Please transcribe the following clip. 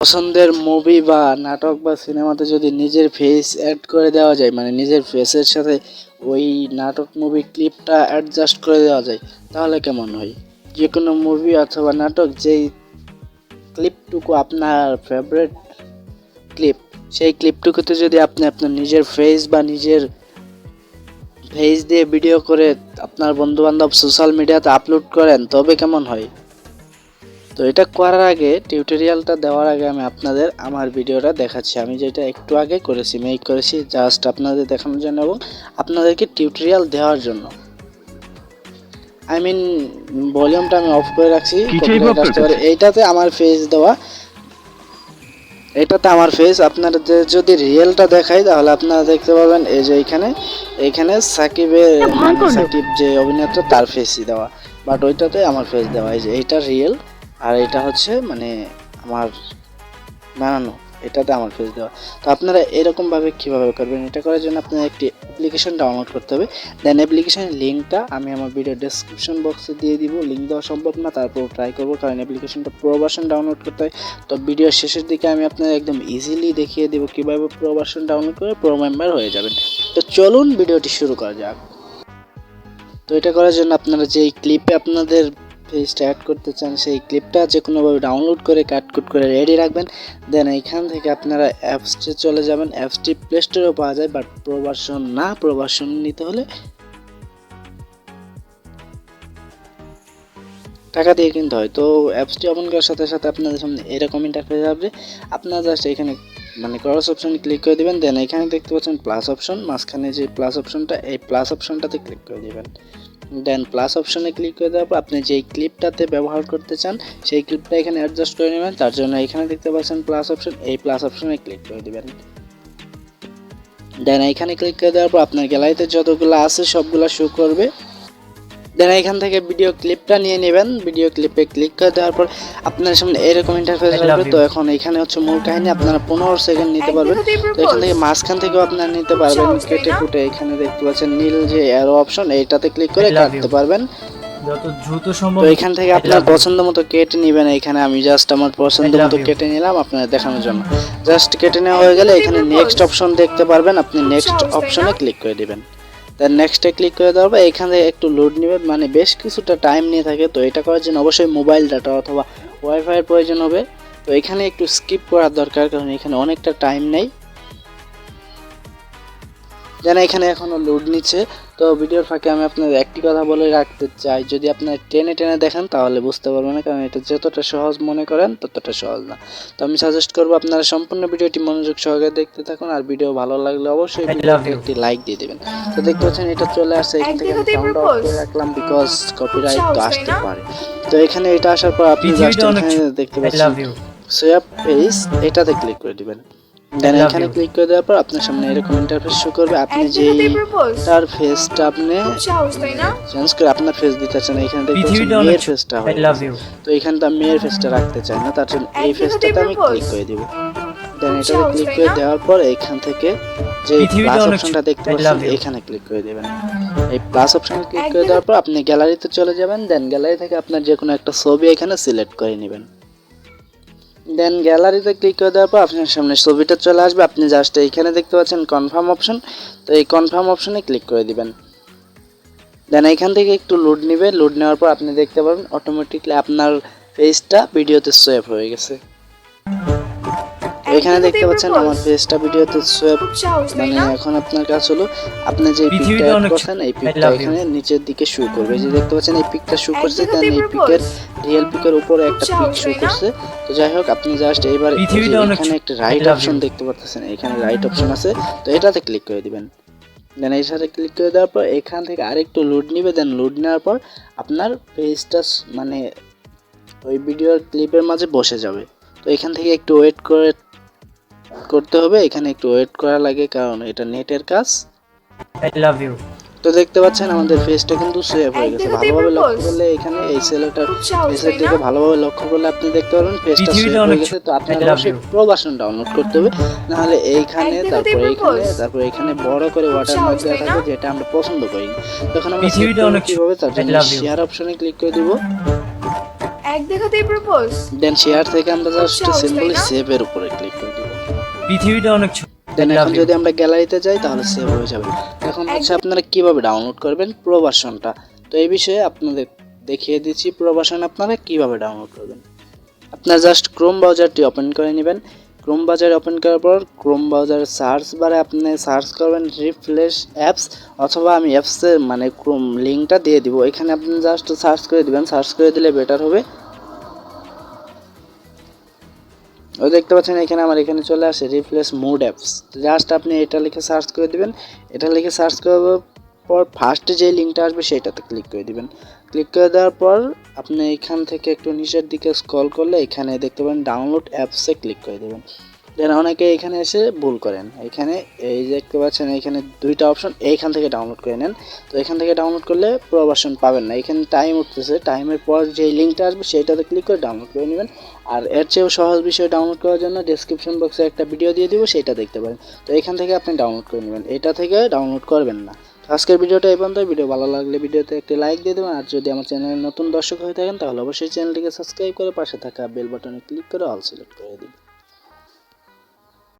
পছন্দের মুভি বা নাটক বা সিনেমাতে যদি নিজের ফেস অ্যাড করে দেওয়া যায়, মানে নিজের ফেসের সাথে ওই নাটক মুভি ক্লিপটা অ্যাডজাস্ট করে দেওয়া যায়, তাহলে কেমন হয়? যে কোনো মুভি অথবা নাটক যেই ক্লিপটুকু আপনার ফেভারিট ক্লিপ, সেই ক্লিপটুকুতে যদি আপনি আপনার নিজের ফেস বা নিজের ফেস দিয়ে ভিডিও করে আপনার বন্ধুবান্ধব সোশ্যাল মিডিয়াতে আপলোড করেন, তবে কেমন হয়? তো এটা করার আগে, টিউটোরিয়ালটা দেওয়ার আগে আমি আপনাদের আমার ভিডিওটা দেখাচ্ছি। আমি যেটা একটু আগে করেছি, মেক করেছি জাস্ট আপনাদের দেখানোর জন্য এবং আপনাদেরকে টিউটোরিয়াল দেওয়ার জন্য। আই মিন ভলিউমটা আমি অফ করে রাখছি, এইটাতে আমার ফেস দেওয়া, এটাতে আমার ফেস। আপনাদের যদি রিয়েলটা দেখাই তাহলে আপনারা দেখতে পাবেন এই যে এইখানে সাকিব যে অভিনেতা তার ফেসই দেওয়া, বাট ওইটাতে আমার ফেস দেওয়া। এই যে এইটা রিয়েল আর এটা হচ্ছে মানে আমার বানানো, এটাতে আমার ফেস দেওয়া। তো আপনারা এরকমভাবে কীভাবে করবেন? এটা করার জন্য আপনার একটি অ্যাপ্লিকেশন ডাউনলোড করতে হবে। দেন অ্যাপ্লিকেশনের লিঙ্কটা আমি আমার ভিডিও ডেসক্রিপশন বক্সে দিয়ে দিব। লিঙ্ক দেওয়া সম্ভব না, তারপর ট্রাই করবো, কারণ অ্যাপ্লিকেশনটা প্রো ভার্সন ডাউনলোড করতে হয়। তো ভিডিওর শেষের দিকে আমি আপনাদের একদম ইজিলি দেখিয়ে দেবো কীভাবে প্রো ভার্সন ডাউনলোড করে প্রো মেম্বার হয়ে যাবেন। তো চলুন ভিডিওটি শুরু করা যাক। তো এটা করার জন্য আপনারা যেই ক্লিপে আপনাদের ফেসটা অ্যাড করতে চান, সেই ক্লিপটা যে কোনোভাবে ডাউনলোড করে কাটকুট করে রেডি রাখবেন। দেন এইখান থেকে আপনারা অ্যাপসে চলে যাবেন। অ্যাপসটি প্লে স্টোরেও পাওয়া যায়, বাট প্রো ভার্সন না, প্রো ভার্সন নিতে হলে টাকা দিয়ে কিনতে হয়। তো অ্যাপসটি ওপেন করার সাথে সাথে আপনাদের সামনে এরকম ইন্টারফেস আসবে। আপনারা জাস্ট এখানে মানে ক্রস অপশনে ক্লিক করে দেবেন। দেন এখানে দেখতে পাচ্ছেন প্লাস অপশন, মাঝখানে যে প্লাস অপশনটা, এই প্লাস অপশনটাতে ক্লিক করে দেবেন। দেন প্লাস অপশনে ক্লিক করে দেওয়ার পর আপনি যেই ক্লিপটাতে ব্যবহার করতে চান সেই ক্লিপটা এখানে অ্যাডজাস্ট করে নেবেন। তার জন্য এখানে দেখতে পাচ্ছেন প্লাস অপশন, এই প্লাস অপশনে ক্লিক করে দেবেন। দেন এখানে ক্লিক করে দেওয়ার পর আপনার গ্যালারিতে যতগুলো আছে সবগুলো শো করবে। দেন এখান থেকে ভিডিও ক্লিপটা নিয়ে নেবেন। ভিডিও ক্লিপে ক্লিক করে দেওয়ার পর আপনার সামনে এরকম ইন্টারফেস আসবে। তো এখন এখানে হচ্ছে মূল কাহিনী, আপনারা 15 সেকেন্ড নিতে পারবেন। তো এখান থেকে মাঝখান থেকেও আপনারা নিতে পারবেন কেটে কুটে। এখানে দেখতে পাচ্ছেন নীল যে অ্যারো অপশন, এইটাতে ক্লিক করে কাটতে পারবেন যত দ্রুত সম্ভব। তো এখান থেকে আপনার পছন্দ মতো কেটে নেবেন। এখানে আমি জাস্ট আমার পছন্দ মতো কেটে নিলাম আপনাদের দেখানোর জন্য। জাস্ট কেটে নেওয়া হয়ে গেলে এখানে নেক্সট অপশন দেখতে পারবেন, আপনি নেক্সট অপশনে ক্লিক করে দিবেন। দেন নেক্সটে ক্লিক করে দেওয়ার পর এখানে একটু লোড নেবে, মানে বেশ কিছুটা টাইম নিয়ে থাকে। তো এটা করার জন্য অবশ্যই মোবাইল ডাটা অথবা ওয়াইফাইয়ের প্রয়োজন হবে। তো এখানে একটু স্কিপ করার দরকার, কারণ এখানে অনেকটা টাইম নেই। যেন এখানে এখনও লোড নিচ্ছে। তো ভিডিওর ফাঁকে আমি আপনাদের একটি কথা বলে রাখতে চাই, যদি আপনারা টেনে টেনে দেখেন তাহলে বুঝতে পারবেন না, কারণ এটা যতটা সহজ মনে করেন ততটা সহজ না। তো আমি সাজেস্ট করবো আপনারা সম্পূর্ণ ভিডিওটি মনোযোগ সহকারে দেখতে থাকুন, আর ভিডিও ভালো লাগলে অবশ্যই ভিডিওতে একটি লাইক দিয়ে দেবেন। তো দেখতে পাচ্ছেন এটা চলে আসছে। এখান থেকে আমি সাউন্ড অফ করে রাখলাম, বিকজ কপিরাইট তো আসতে পারে। তো এখানে এটা আসার পর আপনি জাস্ট এখানে দেখতে পাচ্ছেন সোয়াপ ফেস, এটাতে ক্লিক করে দিবেন। দেন এখানে ক্লিক করে দেওয়ার পর আপনার সামনে এরকম ইন্টারফেস শো করবে। আপনি যেই তার ফেসটা আপনি চেঞ্জ করে আপনার ফেস দিতে চান, এখানে দেখতে পাচ্ছেন মেয়ের ফেসটা হয়। তো এখানে তো আমি মেয়ের ফেসটা রাখতে চাই না, তার জন্য এই ফেসটাতে আমি ক্লিক করে দিব। দেন এটাতে ক্লিক করে দেওয়ার পর এখান থেকে যে প্লাস অপশনটা দেখতে পাচ্ছেন এখানে ক্লিক করে দেবেন। এই প্লাস অপশনে ক্লিক করে দেওয়ার পর আপনি গ্যালারিতে চলে যাবেন। দেন গ্যালারি থেকে আপনার যে কোনো একটা ছবি এখানে সিলেক্ট করে নেবেন। দেন গ্যালারিতে ক্লিক করে দেওয়ার পর আপনার সামনে ছবিটা চলে আসবে। আপনি জাস্ট এইখানে দেখতে পাচ্ছেন কনফার্ম অপশন, তো এই কনফার্ম অপশনে ক্লিক করে দিবেন। দেন এখান থেকে একটু লোড নেবে। লোড নেওয়ার পর আপনি দেখতে পাবেন অটোমেটিকলি আপনার ফেসটা ভিডিওতে সেভ হয়ে গেছে। এখানে দেখতে পাচ্ছেন আমার ফেসটা ভিডিওতে সেভ, মানে এখন আপনার কাজ হলো আপনি যে পিকটা অ্যাড করছেন এই পিকটা এখানে নিচের দিকে শো করবে। যে দেখতে পাচ্ছেন এই পিকটা শো করছে, দেন এই পিকের রিয়েল পিকের উপরে একটা পিক শো করছে। তো যাই হোক, আপনি জাস্ট এইবার এখানে একটা রাইট অপশন দেখতে পাচ্ছেন, এখানে রাইট অপশন আছে, তো এটাতে ক্লিক করে দিবেন। দেন এই সাথে ক্লিক করে দেওয়ার পর এখান থেকে আরেকটু লোড নেবে। দেন লোড নেওয়ার পর আপনার ফেসটা মানে ওই ভিডিওর ক্লিপের মাঝে বসে যাবে। তো এখান থেকে একটু ওয়েট করতে হবে, এখানে একটু ওয়েট করা লাগে কারণ এটা নেটের কাজ। I love you. তো দেখতে পাচ্ছেন আমাদের ফেসটা কিন্তু সেভ হয়ে গেছে। ভালোভাবে লক্ষ্য করলে এখানে এই ছেলেটার ফেসের দিকে ভালোভাবে লক্ষ্য করলে আপনি দেখতে পারবেন ফেসটা সেভ হয়ে গেছে। তো আপনার অবশ্যই প্রো ভার্সন ডাউনলোড করতে হবে, নাহলে এইখানে তারপর এখানে বড় করে ওয়াটারমার্ক দেওয়া থাকবে, যেটা আমরা পছন্দ করি। তখন আমরা কিভাবে, তার জন্য শেয়ার অপশনে ক্লিক করে দিব। এক দেখাতেই প্রপোজ। দেন শেয়ার থেকে আমরা জাস্ট সিম্পলি সেভ এর উপরে ক্লিক করে দিব। পৃথিবীটা অনেক ছোট। দেন এখন যদি আমরা গ্যালারিতে যাই তাহলে সেভ হয়ে যাবে। এখন হচ্ছে আপনারা কিভাবে ডাউনলোড করবেন প্রো ভার্সনটা, তো এই বিষয়ে আপনাদের দেখিয়ে দিচ্ছি প্রো ভার্সন আপনারা কিভাবে ডাউনলোড করবেন। আপনারা জাস্ট ক্রোম ব্রাউজারটি ওপেন করে নেবেন। ক্রোম ব্রাউজার ওপেন করার পর ক্রোম ব্রাউজার সার্চ বারে আপনি সার্চ করবেন রিফ্রেশ অ্যাপস, অথবা আমি অ্যাপসের মানে ক্রোম লিঙ্কটা দিয়ে দিব, এখানে আপনি জাস্ট সার্চ করে দিবেন। সার্চ করে দিলে বেটার হবে। ওই দেখতে পাচ্ছেন এখানে আমার এখানে চলে আসে রিপ্লেস মোড অ্যাপস, জাস্ট আপনি এটা লিখে সার্চ করে দিবেন। এটা লিখে সার্চ করার পর ফার্স্টে যে লিঙ্কটা আসবে সেটাতে ক্লিক করে দিবেন। ক্লিক করে দেওয়ার পর আপনি এখান থেকে একটু নিচের দিকে স্ক্রল করলে এখানে দেখতে পাবেন ডাউনলোড অ্যাপসে ক্লিক করে দেবেন। দেন অনেকে এখানে এসে ভুল করেন, এখানে এই দেখতে পাচ্ছেন এখানে দুইটা অপশন, এইখান থেকে ডাউনলোড করে নেন। তো এখান থেকে ডাউনলোড করলে প্রো ভার্সন পাবেন না, এখানে টাইম উঠতেছে, টাইমের পর যে লিঙ্কটা আসবে সেইটাতে ক্লিক করে ডাউনলোড করে নেবেন। আর এর চেয়েও সহজ বিষয় ডাউনলোড করার জন্য ডেসক্রিপশন বক্সে একটা ভিডিও দিয়ে দিব, সেইটা দেখতে পারেন। তো এখান থেকে আপনি ডাউনলোড করে নেবেন, এটা থেকে ডাউনলোড করবেন না। আজকের ভিডিওটা এই পর্যন্ত। ভিডিও ভালো লাগলে ভিডিওতে একটি লাইক দিয়ে দেবেন, আর যদি আমার চ্যানেলে নতুন দর্শক হয়ে থাকেন তাহলে অবশ্যই চ্যানেলটিকে সাবস্ক্রাইব করে পাশে থাকা বেল বাটনে ক্লিক করে অল সিলেক্ট করে দিন।